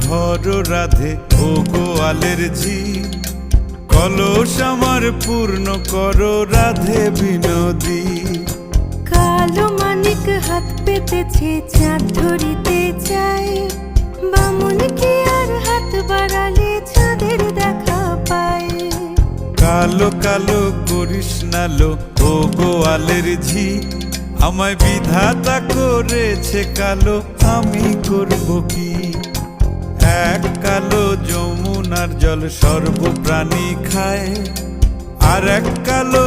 ধরো রাধে ও গোয়ালের ঝি, কলস আমার পূর্ণ করো রাধে বিনোদী। কালো মানিক হাত পেতেছে চাঁদ ধরিতে চায়, বামুন কি আর হাত বাড়ালে চাঁদের দেখা পায়। কালো কালো করিস নালো ও গোয়ালের ঝি, আমায় বিধাতা করেছে কালো, আমি করব কি? এক কালো যমুনার জল সর্বপ্রাণী খায়, আর এক কালো